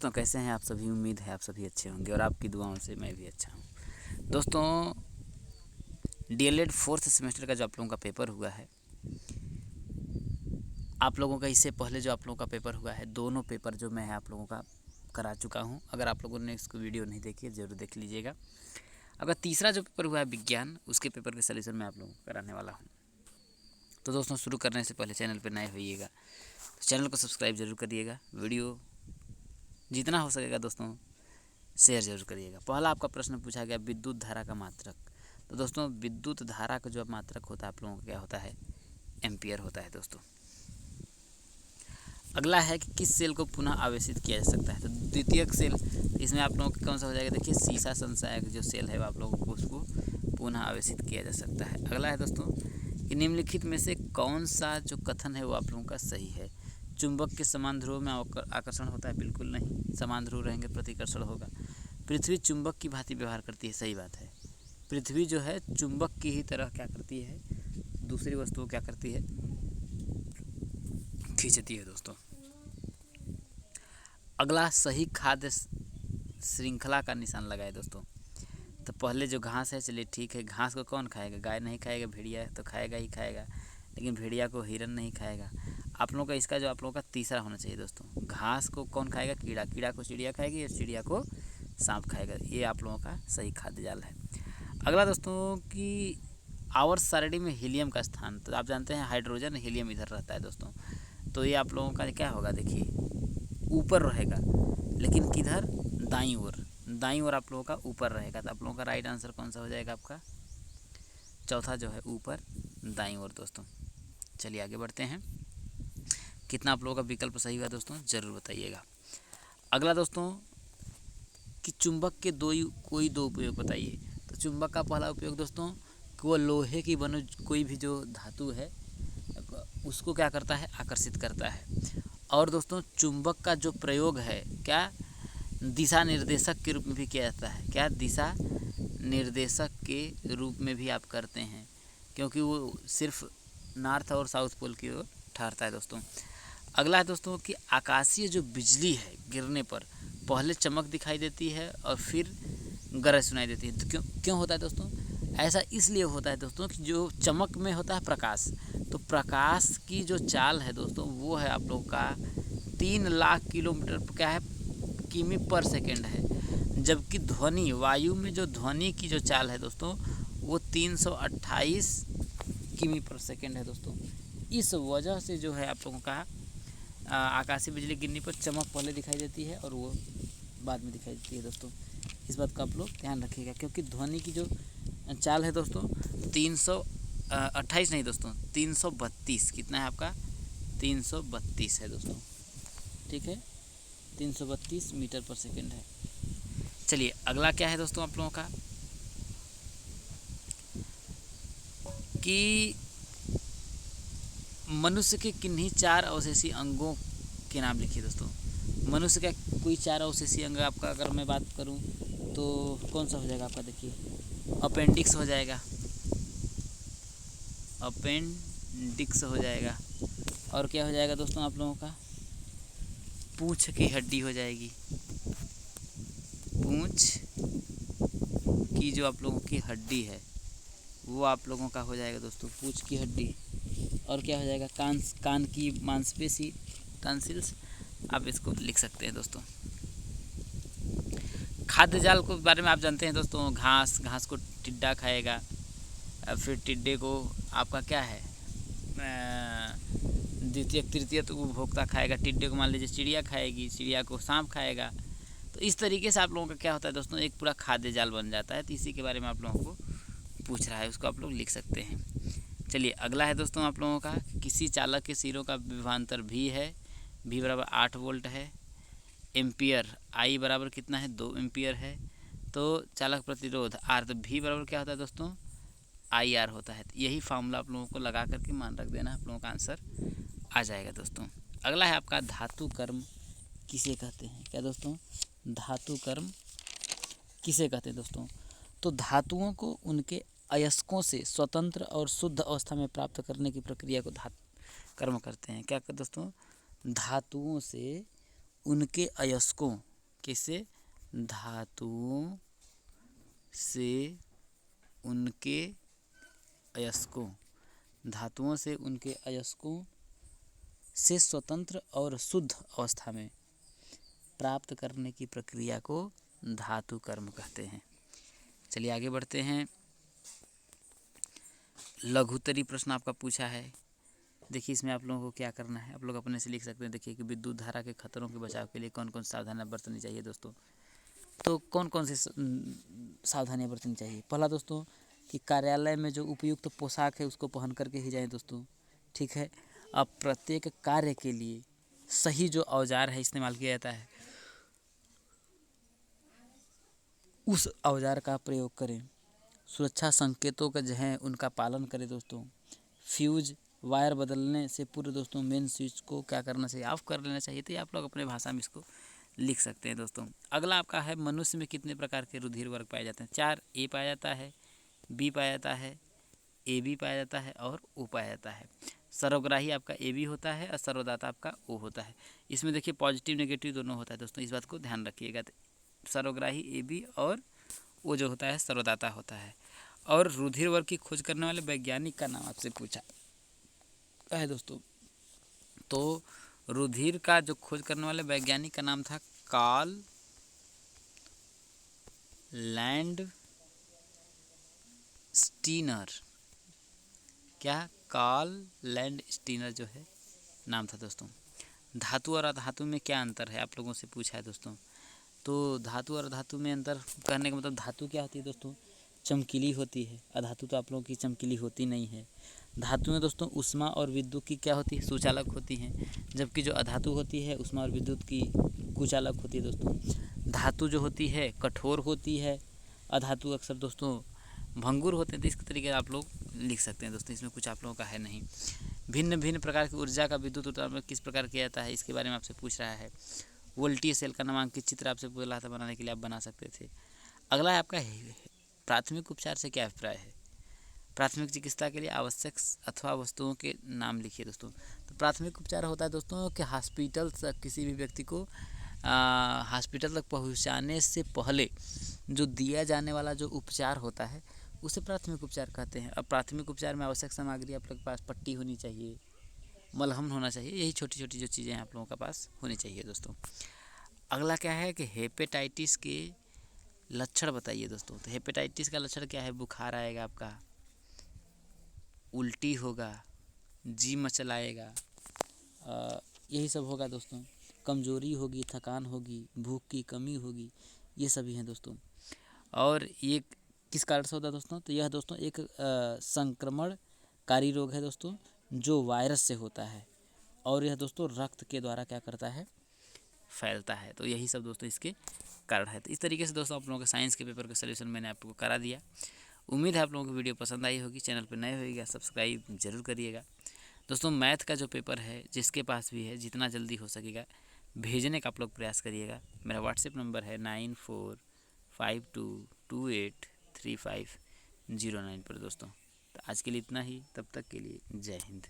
दोस्तों कैसे हैं आप सभी। उम्मीद है आप सभी अच्छे होंगे और आपकी दुआओं से मैं भी अच्छा हूं। दोस्तों डीएलएड 4th सेमेस्टर का जो आप लोगों का पेपर हुआ है, आप लोगों का इससे पहले जो आप लोगों का पेपर हुआ है, दोनों पेपर जो मैं आप लोगों का करा चुका हूं। अगर आप लोगों ने इसको वीडियो नहीं देखी है ज़रूर देख लीजिएगा। अगर तीसरा जो पेपर हुआ है विज्ञान, उसके पेपर के सलूशन मैं आप लोगों को कराने वाला हूँ। तो दोस्तों शुरू करने से पहले चैनल पर नए होइएगा तो चैनल को सब्सक्राइब जरूर करिएगा। वीडियो जितना हो सकेगा दोस्तों शेयर जरूर करिएगा। पहला आपका प्रश्न पूछा गया विद्युत धारा का मात्रक। तो दोस्तों विद्युत धारा का जो मात्रक होता है आप लोगों का क्या होता है, एम्पियर होता है दोस्तों। अगला है कि किस सेल को पुनः आवेशित किया जा सकता है। तो द्वितीयक सेल, इसमें आप लोगों का कौन सा हो जाएगा, देखिए सीसा संचायक जो सेल है आप लोगों को उसको पुनः आवेशित किया जा सकता है। अगला है दोस्तों कि निम्नलिखित में से कौन सा जो कथन है वो आप लोगों का सही है। चुंबक के समान ध्रुव में आकर्षण होता है, बिल्कुल नहीं। समान ध्रुव रहेंगे प्रतिकर्षण होगा। पृथ्वी चुंबक की भांति व्यवहार करती है, सही बात है। पृथ्वी जो है चुंबक की ही तरह क्या करती है, दूसरी वस्तु क्या करती है, खींचती है दोस्तों। अगला सही खाद्य श्रृंखला का निशान लगाए दोस्तों। तो पहले जो घास है, चलिए ठीक है, घास को कौन खाएगा, गाय नहीं खाएगा, भेड़िया तो खाएगा ही खाएगा, लेकिन भेड़िया को हिरन नहीं खाएगा। आप लोगों का इसका जो आप लोगों का तीसरा होना चाहिए दोस्तों। घास को कौन खाएगा, कीड़ा, कीड़ा को चिड़िया खाएगी या चिड़िया को सांप खाएगा। ये आप लोगों का सही खाद्य जाल है। अगला दोस्तों कि आवर्त सारणी में हीलियम का स्थान, तो आप जानते हैं हाइड्रोजन हीलियम इधर रहता है दोस्तों। तो ये आप लोगों का क्या होगा, देखिए ऊपर रहेगा, लेकिन किधर, दाईं ओर। दाईं ओर आप लोगों का ऊपर रहेगा। तो आप लोगों का राइट आंसर कौन सा हो जाएगा, आपका चौथा जो है ऊपर दाईं ओर दोस्तों। चलिए आगे बढ़ते हैं। कितना आप लोगों का विकल्प सही हुआ दोस्तों ज़रूर बताइएगा। अगला दोस्तों कि चुंबक के कोई दो उपयोग बताइए। तो चुंबक का पहला उपयोग दोस्तों कि वो लोहे की बनी कोई भी जो धातु है उसको क्या करता है, आकर्षित करता है। और दोस्तों चुंबक का जो प्रयोग है क्या, दिशा निर्देशक के रूप में भी किया जाता है। क्या, दिशा निर्देशक के रूप में भी आप करते हैं, क्योंकि वो सिर्फ नॉर्थ और साउथ पोल की ओर ठहरता है दोस्तों। अगला है दोस्तों कि आकाशीय जो बिजली है गिरने पर पहले चमक दिखाई देती है और फिर गरज सुनाई देती है। तो क्यों होता है दोस्तों, ऐसा इसलिए होता है दोस्तों कि जो चमक में होता है प्रकाश, तो प्रकाश की जो चाल है दोस्तों वो है आप लोग का 3 लाख किलोमीटर क्या है, किमी पर सेकेंड है। जबकि ध्वनि, वायु में जो ध्वनि की जो चाल है दोस्तों वो 328 किमी पर सेकेंड है दोस्तों। इस वजह से जो है आप लोगों का आकाशीय बिजली गिरने पर चमक पहले दिखाई देती है और वो बाद में दिखाई देती है दोस्तों। इस बात का आप लोग ध्यान रखिएगा, क्योंकि ध्वनि की जो चाल है दोस्तों 328 नहीं दोस्तों 332, कितना है आपका, 332 है दोस्तों, ठीक है, 332 मीटर पर सेकेंड है। चलिए अगला क्या है दोस्तों आप लोगों का कि मनुष्य के किन्हीं 4 अवशेषी अंगों के नाम लिखिए दोस्तों। मनुष्य का कोई 4 अवशेषी अंग आपका अगर मैं बात करूं तो कौन सा हो जाएगा आपका, देखिए अपेंडिक्स हो जाएगा, अपेंडिक्स हो जाएगा। और क्या हो जाएगा दोस्तों आप लोगों का, पूंछ की हड्डी हो जाएगी, पूंछ की जो आप लोगों की हड्डी है वो आप लोगों का हो जाएगा दोस्तों, पूंछ की हड्डी। और क्या हो जाएगा, कान की मांसपेशी, टॉन्सिल्स, आप इसको लिख सकते हैं दोस्तों। खाद्य जाल के बारे में आप जानते हैं दोस्तों, घास को टिड्डा खाएगा, फिर टिड्डे को आपका क्या है, द्वितीय तृतीय तो उपभोक्ता खाएगा, टिड्डे को मान लीजिए चिड़िया खाएगी, चिड़िया को सांप खाएगा। तो इस तरीके से आप लोगों का क्या होता है दोस्तों, एक पूरा खाद्य जाल बन जाता है। तो इसी के बारे में आप लोगों को पूछ रहा है, उसको आप लोग लिख सकते हैं। चलिए अगला है दोस्तों आप लोगों का किसी चालक के सिरों का विभवांतर भी है, भी बराबर 8 वोल्ट है। एम्पियर आई बराबर कितना है, 2 एम्पियर है। तो चालक प्रतिरोध आर, तो भी बराबर क्या होता है दोस्तों, आई आर होता है। यही फार्मूला आप लोगों को लगा करके मान रख देना, आप लोगों का आंसर आ जाएगा दोस्तों। अगला है आपका धातु कर्म किसे कहते हैं। क्या दोस्तों, धातु कर्म किसे कहते हैं दोस्तों, तो धातुओं को उनके अयस्कों से स्वतंत्र और शुद्ध अवस्था में प्राप्त करने की प्रक्रिया को धातु कर्म करते हैं। क्या दोस्तों, धातुओं से उनके अयस्कों किससे? धातुओं से उनके अयस्कों, धातुओं से उनके अयस्कों से स्वतंत्र और शुद्ध अवस्था में प्राप्त करने की प्रक्रिया को धातु कर्म कहते हैं। चलिए आगे बढ़ते हैं। लघुत्तरी प्रश्न आपका पूछा है। देखिए इसमें आप लोगों को क्या करना है, आप लोग अपने से लिख सकते हैं। देखिए कि विद्युत धारा के खतरों के बचाव के लिए कौन कौन सावधानियां बरतनी चाहिए दोस्तों। तो कौन कौन सी सावधानियां बरतनी चाहिए? पहला दोस्तों कि कार्यालय में जो उपयुक्त पोशाक है उसको पहन करके ही जाएं दोस्तों, ठीक है। अब प्रत्येक कार्य के लिए सही जो औजार है इस्तेमाल किया जाता है उस औजार का प्रयोग करें। सुरक्षा संकेतों का जो है उनका पालन करें दोस्तों। फ्यूज वायर बदलने से पूर्व दोस्तों मेन स्विच को क्या करना चाहिए? ऑफ कर लेना चाहिए। तो ये आप लोग अपने भाषा में इसको लिख सकते हैं दोस्तों। अगला आपका है मनुष्य में कितने प्रकार के रुधिर वर्ग पाए जाते हैं? 4 ए पाया जाता है, बी पाया जाता है, ए बी पाया जाता है और ओ पाया जाता है। सर्वग्राही आपका ए बी होता है और सर्वदाता आपका ओ होता है। इसमें देखिए पॉजिटिव नेगेटिव दोनों होता है दोस्तों, इस बात को ध्यान रखिएगा। सर्वग्राही ए बी और वो जो होता है सर्वदाता होता है। और रुधिर वर्ग की खोज करने वाले वैज्ञानिक का नाम आपसे पूछा है दोस्तों। तो रुधिर का जो खोज करने वाले वैज्ञानिक का नाम था कार्ल लैंडस्टीनर। क्या? कार्ल लैंडस्टीनर जो है नाम था दोस्तों। धातु और अधातु में क्या अंतर है, आप लोगों से पूछा है दोस्तों। तो धातु और धातु में अंतर कहने का मतलब धातु क्या होती है दोस्तों? चमकीली होती है। अधातु तो आप लोगों की चमकीली होती नहीं है। धातु में दोस्तों उष्मा और विद्युत की क्या होती है? सुचालक होती हैं। जबकि जो अधातु होती है उष्मा और विद्युत की कुचालक होती है दोस्तों। धातु जो होती है कठोर होती है, अधातु अक्सर दोस्तों भंगुर होते हैं। तो इस तरीके से आप लोग लिख सकते हैं दोस्तों, इसमें कुछ आप लोगों का है नहीं। भिन्न भिन्न प्रकार की ऊर्जा का विद्युत उत्पादन किस प्रकार किया जाता है, इसके बारे में आपसे पूछ रहा है। वोल्टीय सेल का नामांकित चित्र आपसे बोला था बनाने के लिए, आप बना सकते थे। अगला है आपका प्राथमिक उपचार से क्या अभिप्राय है? प्राथमिक चिकित्सा के लिए आवश्यक अथवा वस्तुओं के नाम लिखिए दोस्तों। तो प्राथमिक उपचार होता है दोस्तों कि हॉस्पिटल तक किसी भी व्यक्ति को हॉस्पिटल तक पहुंचाने से पहले जो दिया जाने वाला जो उपचार होता है उसे प्राथमिक उपचार कहते हैं। अब प्राथमिक उपचार में आवश्यक सामग्री आप लोग के पास पट्टी होनी चाहिए, मलहम होना चाहिए, यही छोटी छोटी जो चीज़ें आप लोगों के पास होनी चाहिए दोस्तों। अगला क्या है कि हेपेटाइटिस के लक्षण बताइए दोस्तों। तो हेपेटाइटिस का लक्षण क्या है? बुखार आएगा आपका, उल्टी होगा, जी मचलाएगा, यही सब होगा दोस्तों। कमजोरी होगी, थकान होगी, भूख की कमी होगी, ये सभी हैं दोस्तों। और ये किस कारण से होता है दोस्तों? तो यह दोस्तों एक संक्रमणकारी रोग है दोस्तों, जो वायरस से होता है और यह दोस्तों रक्त के द्वारा क्या करता है? फैलता है। तो यही सब दोस्तों इसके कारण है। तो इस तरीके से दोस्तों आप लोगों के साइंस के पेपर का सलूशन मैंने आपको करा दिया। उम्मीद है आप लोगों को वीडियो पसंद आई होगी। चैनल पर नए होइएगा सब्सक्राइब जरूर करिएगा दोस्तों। मैथ का जो पेपर है जिसके पास भी है जितना जल्दी हो सकेगा भेजने का आप लोग प्रयास करिएगा। मेरा व्हाट्सएप नंबर है 9452283509 पर दोस्तों। तो आज के लिए इतना ही, तब तक के लिए जय हिंद।